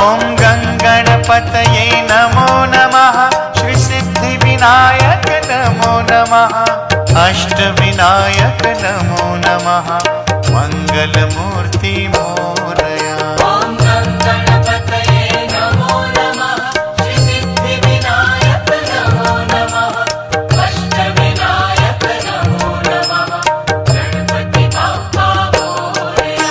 ॐ गङ्गणपतये नमो नमः। श्री सिद्धिविनायक नमो नमः। अष्टविनायक नमो नमः। मंगलमूर्ति मोरया। ॐ गङ्गणपतये नमो नमः। श्री सिद्धिविनायक नमो नमः। अष्टविनायक नमो नमः। गणपति बाप्पा मोरया।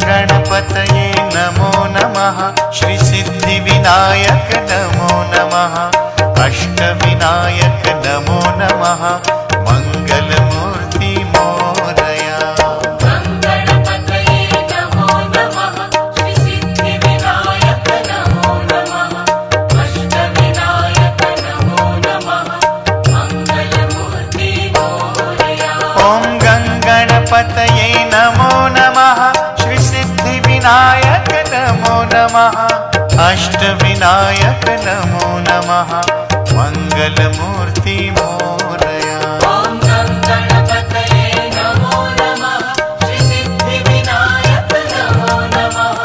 गणपतये नमो नमः। श्री सिद्धिविनायक नमो नमः। अष्टविनायक नमो नमः। मंगलमूर्ति मोरया। गङ्गणपतये नमो नमः। श्री सिद्धिविनायक नमो नमः। अष्टविनायक नमो नमः। मंगलमूर्ति मोरया। ॐ गङ्गणपतये नमो नमः। श्री सिद्धिविनायक नमो नमः। अष्टविनायक नमो नमः। मंगलमूर्ति मोरया। ॐ गङ्गणपतये नमो नमः। श्री सिद्धिविनायक नमो नमः।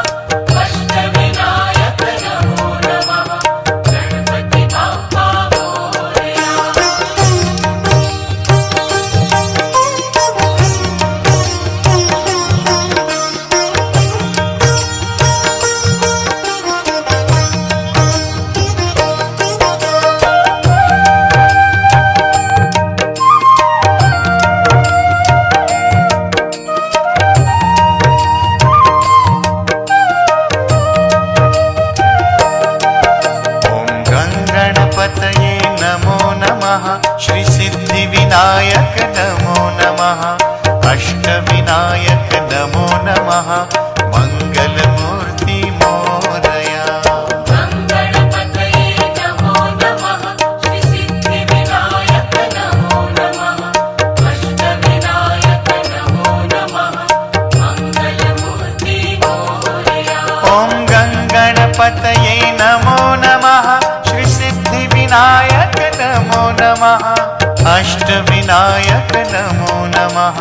अष्टविनायक नमो नमः। गणपति बाप्पा मोरया। गणपतये नमो नमः। श्री सिद्धिविनायक नमो नमः। अष्टविनायक नमो नमः। मंगलमूर्ति मोरया। गङ्गणपतये नमो नमः। श्री सिद्धिविनायक नमो नमः। अष्टविनायक नमो नमः। मंगलमूर्ति मोरया। ॐ गङ्गणपतये नमो नमः। श्री सिद्धिविनायक नमो नमः। अष्टविनायक नमो नमः।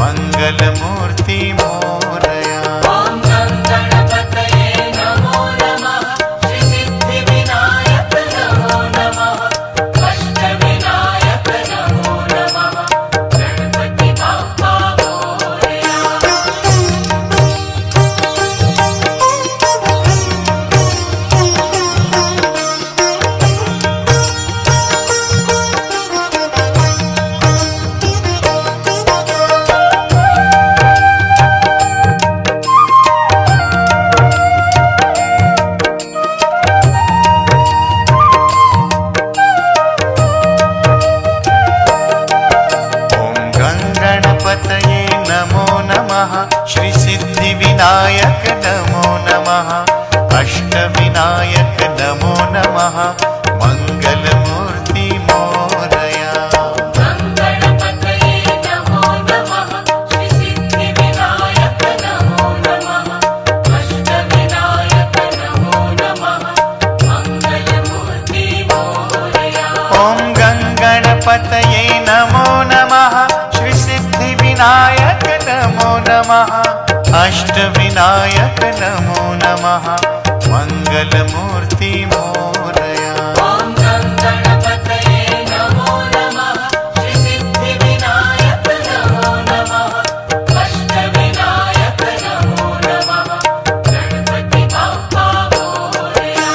मंगलमूर्ति मोरया। ॐ गङ्गणपतये नमो नमः। श्री सिद्धिविनायक नमो नमः। अष्टविनायक नमो नमः। गणपति बाप्पा मोरया। गणपतये नमो नमः। श्री सिद्धिविनायक नमो नमः। अष्टविनायक नमो नमः। मंगलमूर्ति मोरया। गङ्गणपतये नमो नमः। श्री सिद्धिविनायक नमो नमः। अष्टविनायक नमो नमः। मंगलमूर्ति मोरया। ॐ गङ्गणपतये नमो नमः। श्री सिद्धिविनायक नमो नमः। अष्टविनायक नमो नमः। मंगलमूर्ति मोरया। ॐ गङ्गणपतये नमो नमः। श्री सिद्धिविनायक नमो नमः। अष्टविनायक नमो नमः। गणपति बाप्पा मोरया।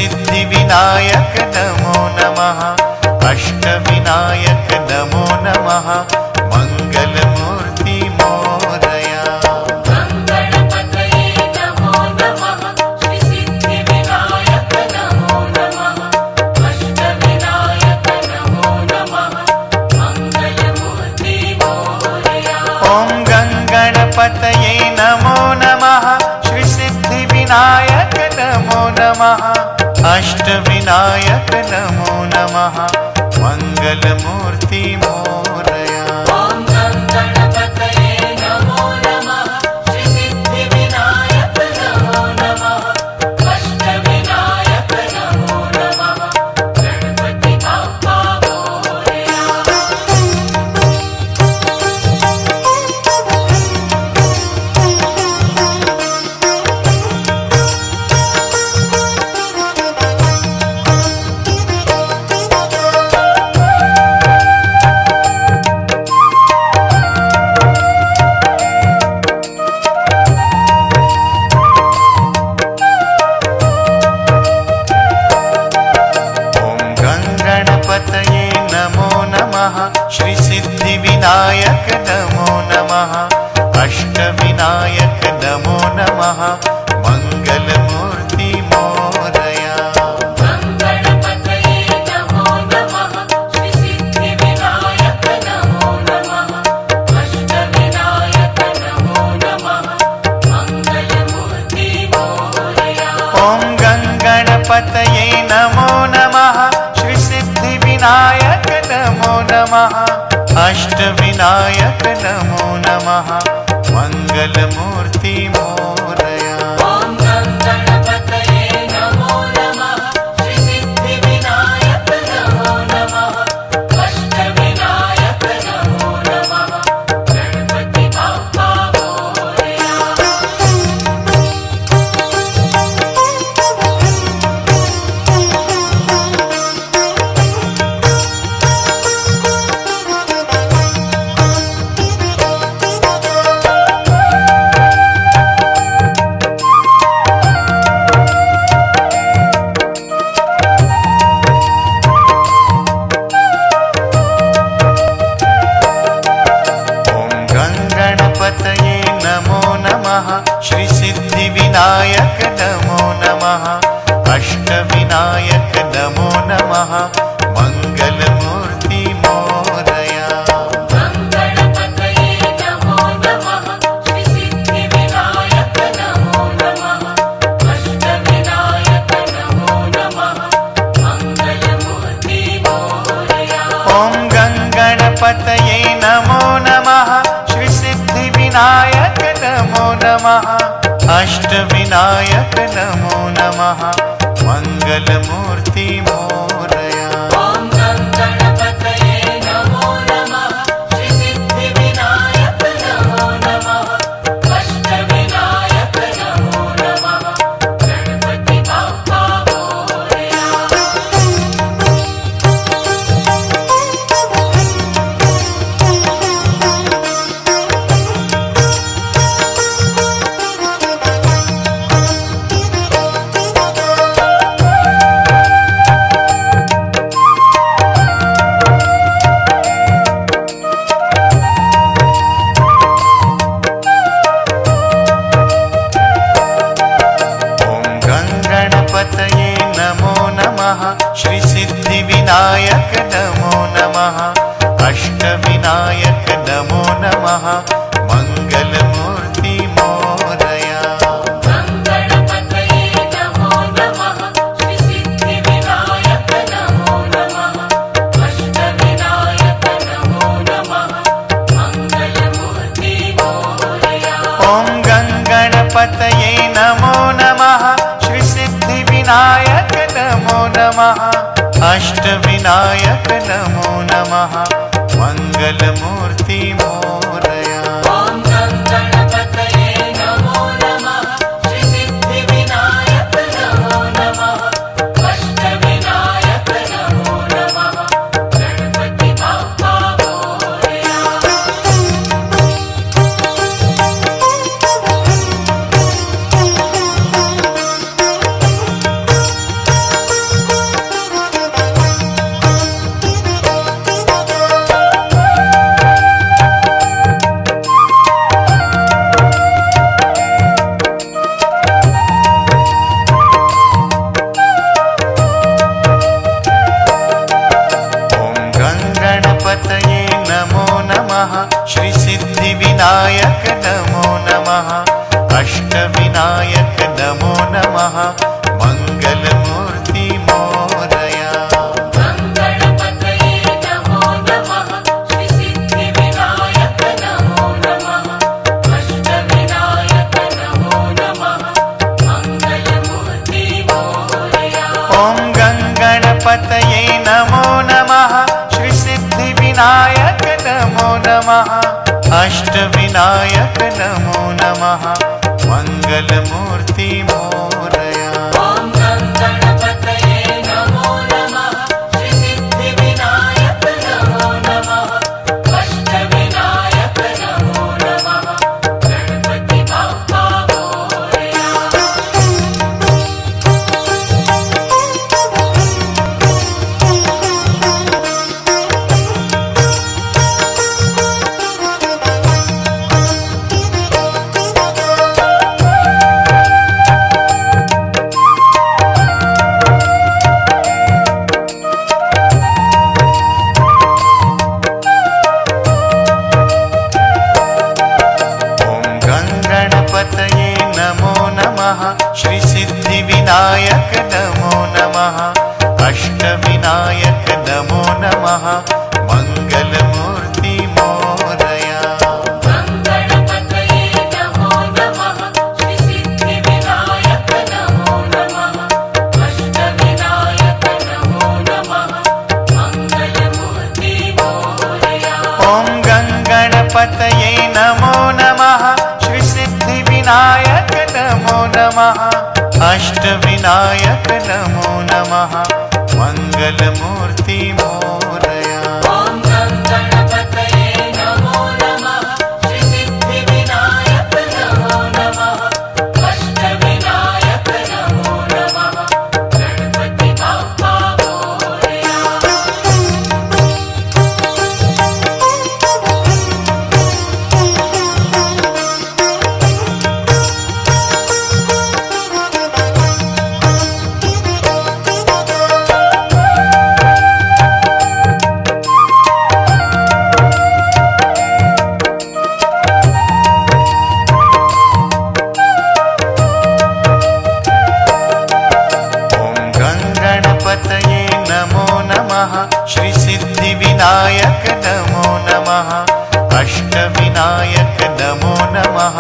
श्रीसिद्धिविनायक नमो नमः अष्टविनायक नमो नमः मङ्गलमूर्ति मोरया गङ्गणपतये नमो नमः श्रीसिद्धिविनायक नमो नमः अष्टविनायक नमो नमः मङ्गलमूर्ति मोरया ॐ गङ्गणपतये नमो नमः श्रीसिद्धिविनायक नमो नमः अष्टविनायक नमो नमः मङ्गलमूर्ति मोरया ॐ गङ्गणपतये नमो नमः श्रीसिद्धिविनायक नमो नमः अष्टविनायक नमो नमः गणपति बाप्पा मोरया ॐ गङ्गणपतये नमो नमः श्रीसिद्धिविनायक नमो नमः अष्टविनायक नमो नमः मङ्गलमूर्ति मोरया गङ्गणपतये नमो नमः श्रीसिद्धिविनायक नमो नमः अष्टविनायक नमो नमः मङ्गलमूर्ति मोरया ॐ गङ्गणपतये नमो नमः श्रीसिद्धिविनायक नमो नमः अष्टविनायक नमो नमः मङ्गलमूर्ति मोरया ॐ गङ्गणपतये नमो नमः श्रीसिद्धिविनायक नमो नमः अष्टविनायक नमो नमः गणपति बाप्पा मोरया ॐ गङ्गणपतये नमो नमः श्रीसिद्धिविनायक नमो नमः अष्टविनायक नमो नमः मङ्गलमूर्ति मोरया गङ्गणपतये नमो नमः श्रीसिद्धिविनायक नमो नमः अष्टविनायक नमो नमः मङ्गलमूर्ति मोरया ॐ गङ्गणपतये नमो नमः श्रीसिद्धिविनायक नमो नमः अष्टविनायक नमो नमः मङ्गलमूर्ति मोरया ॐ गङ्गणपतये नमो नमः श्रीसिद्धिविनायक नमो नमः अष्टविनायक नमो नमः गणपति बाप्पा मोरया ॐ गङ्गणपतये नमो नमः श्रीसिद्धिविनायक नमो नमः अष्टविनायक नमो नमः मङ्गलमूर्ति मोरया गङ्गणपतये नमो नमः श्रीसिद्धिविनायक नमो नमः अष्टविनायक नमो नमः मङ्गलमूर्ति मोरया ॐ गङ्गणपतये नमो नमः श्रीसिद्धिविनायक नमो नमः अष्टविनायक नमो नमः मङ्गलमूर्ति मोरया ॐ गङ्गणपतये नमो नमः श्रीसिद्धिविनायक नमो नमः अष्टविनायक नमो नमः गणपति बाप्पा मोरया गङ्गणपतये नमो नमः श्रीसिद्धिविनायक नमो नमः अष्टविनायक नमो नमः मङ्गलमूर्ति मोरया ॐ गङ्गणपतये नमो नमः श्रीसिद्धिविनायक नमो नमः अष्टविनायक नमो नमः गणपति बाप्पा मोरया ॐ गङ्गणपतये नमो नमः श्रीसिद्धिविनायक नमो नमः अष्टविनायक नमो नमः मङ्गलमूर्ति मोरया गङ्गणपतये नमो नमः श्रीसिद्धिविनायक नमो नमः अष्टविनायक नमो नमः मङ्गलमूर्ति मोरया ॐ गङ्गणपतये नमो नमः श्रीसिद्धिविनायक नमो नमः अष्टविनायक नमो नमः मङ्गलमूर्ति मोरया ॐ गङ्गणपतये नमो नमः श्रीसिद्धिविनायक नमो नमः अष्टविनायक नमो नमः गणपति बाप्पा मोरया ॐ गङ्गणपतये नमो नमः श्रीसिद्धिविनायक नमो नमः अष्टविनायक नमो नमः